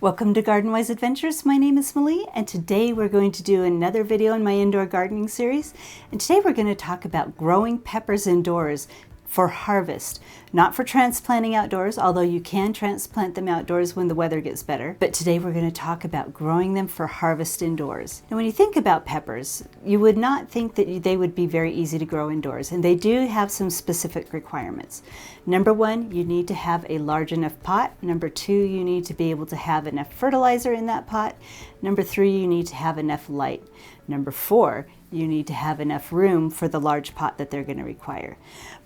Welcome to Garden Wise Adventures. My name is Malie, and today we're going to do another video in my indoor gardening series. And today we're going to talk about growing peppers indoors for harvest, not for transplanting outdoors, although you can transplant them outdoors when the weather gets better. But today we're going to talk about growing them for harvest indoors. Now, when you think about peppers, you would not think that they would be very easy to grow indoors, and they do have some specific requirements. Number one, you need to have a large enough pot. Number two, you need to be able to have enough fertilizer in that pot. Number three, you need to have enough light. Number four, you need to have enough room for the large pot that they're going to require.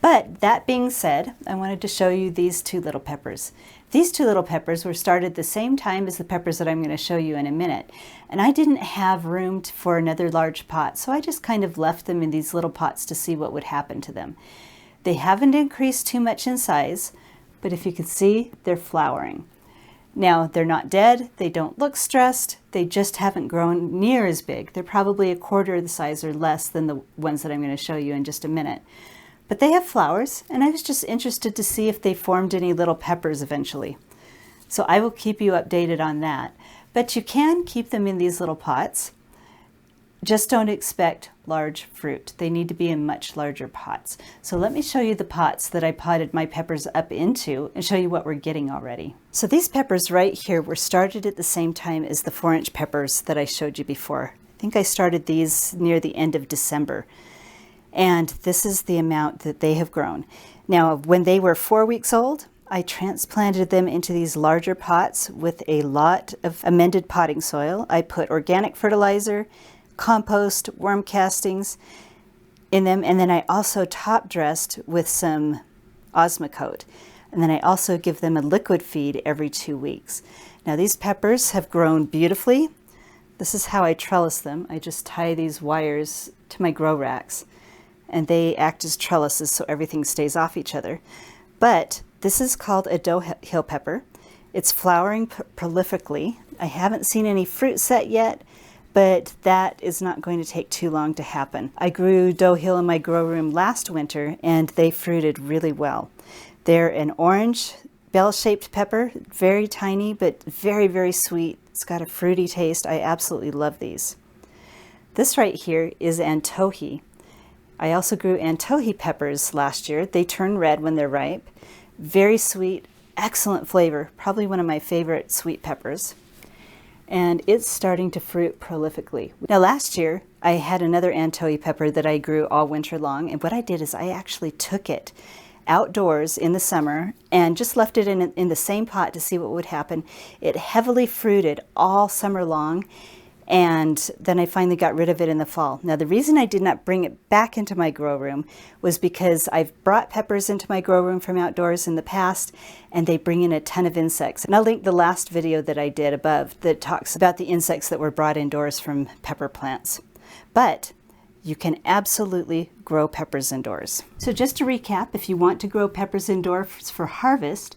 But that being said, I wanted to show you these two little peppers. These two little peppers were started the same time as the peppers that I'm going to show you in a minute. And I didn't have room for another large pot, so I just kind of left them in these little pots to see what would happen to them. They haven't increased too much in size, but if you can see, they're flowering. Now, they're not dead, they don't look stressed, they just haven't grown near as big. They're probably a quarter of the size or less than the ones that I'm going to show you in just a minute. But they have flowers, and I was just interested to see if they formed any little peppers eventually. So I will keep you updated on that. But you can keep them in these little pots. Just don't expect large fruit. They need to be in much larger pots. So let me show you the pots that I potted my peppers up into and show you what we're getting already. So these peppers right here were started at the same time as the 4-inch peppers that I showed you before. I think I started these near the end of December. And this is the amount that they have grown. Now, when they were 4 weeks old, I transplanted them into these larger pots with a lot of amended potting soil. I put organic fertilizer, compost, worm castings in them, and then I also top dressed with some Osmocote. And then I also give them a liquid feed every 2 weeks. Now these peppers have grown beautifully. This is how I trellis them. I just tie these wires to my grow racks, and they act as trellises so everything stays off each other. But this is called a dough hill pepper. It's flowering prolifically. I haven't seen any fruit set yet, but that is not going to take too long to happen. I grew dough hill in my grow room last winter, and they fruited really well. They're an orange bell-shaped pepper, very tiny, but very, very sweet. It's got a fruity taste. I absolutely love these. This right here is Antohi. I also grew Antohi peppers last year. They turn red when they're ripe. Very sweet, excellent flavor, probably one of my favorite sweet peppers. And it's starting to fruit prolifically. Now last year, I had another Antohi pepper that I grew all winter long, and what I did is I actually took it outdoors in the summer and just left it in the same pot to see what would happen. It heavily fruited all summer long, and then I finally got rid of it in the fall. Now the reason I did not bring it back into my grow room was because I've brought peppers into my grow room from outdoors in the past, and they bring in a ton of insects. And I'll link the last video that I did above that talks about the insects that were brought indoors from pepper plants. But you can absolutely grow peppers indoors. So just to recap, if you want to grow peppers indoors for harvest,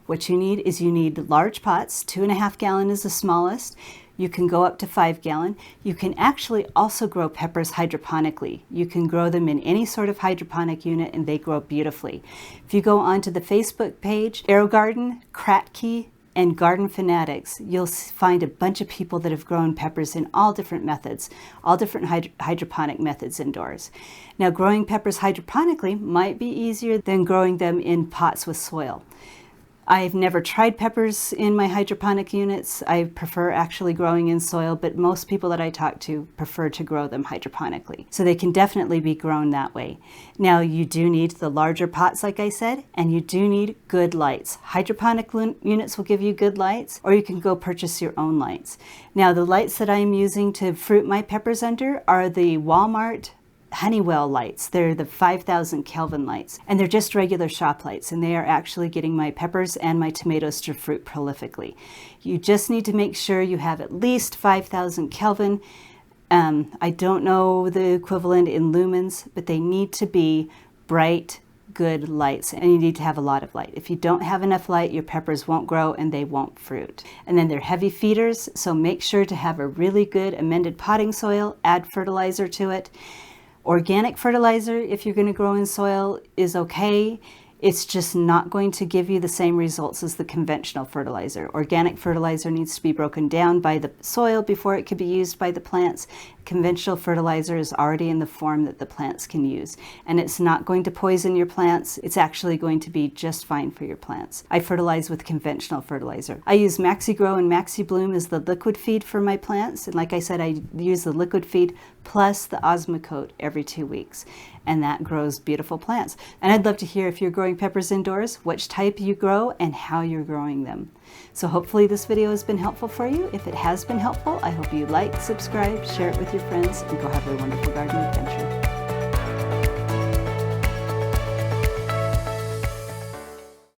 what you need is large pots. 2.5 gallon is the smallest. You can go up to 5 gallon. You can actually also grow peppers hydroponically. You can grow them in any sort of hydroponic unit, and they grow beautifully. If you go onto the Facebook page, AeroGarden, Kratky, and Garden Fanatics, you'll find a bunch of people that have grown peppers in all different methods, all different hydroponic methods indoors. Now, growing peppers hydroponically might be easier than growing them in pots with soil. I've never tried peppers in my hydroponic units. I prefer actually growing in soil, but most people that I talk to prefer to grow them hydroponically. So they can definitely be grown that way. Now you do need the larger pots, like I said, and you do need good lights. Hydroponic units will give you good lights, or you can go purchase your own lights. Now the lights that I'm using to fruit my peppers under are the Walmart Honeywell lights. They're the 5,000 Kelvin lights, and they're just regular shop lights, and they are actually getting my peppers and my tomatoes to fruit prolifically. You just need to make sure you have at least 5,000 Kelvin. I don't know the equivalent in lumens, but they need to be bright, good lights, and you need to have a lot of light. If you don't have enough light, your peppers won't grow and they won't fruit. And then they're heavy feeders, so make sure to have a really good amended potting soil, add fertilizer to it. Organic fertilizer, if you're going to grow in soil, is okay. It's just not going to give you the same results as the conventional fertilizer. Organic fertilizer needs to be broken down by the soil before it can be used by the plants. Conventional fertilizer is already in the form that the plants can use, and it's not going to poison your plants. It's actually going to be just fine for your plants. I fertilize with conventional fertilizer. I use Maxi Grow and Maxi Bloom as the liquid feed for my plants, and like I said, I use the liquid feed plus the Osmocote every 2 weeks, and that grows beautiful plants. And I'd love to hear if you're growing peppers indoors, which type you grow and how you're growing them. So hopefully this video has been helpful for you. If it has been helpful, I hope you like, subscribe, share it with your friends, and go have a wonderful garden adventure.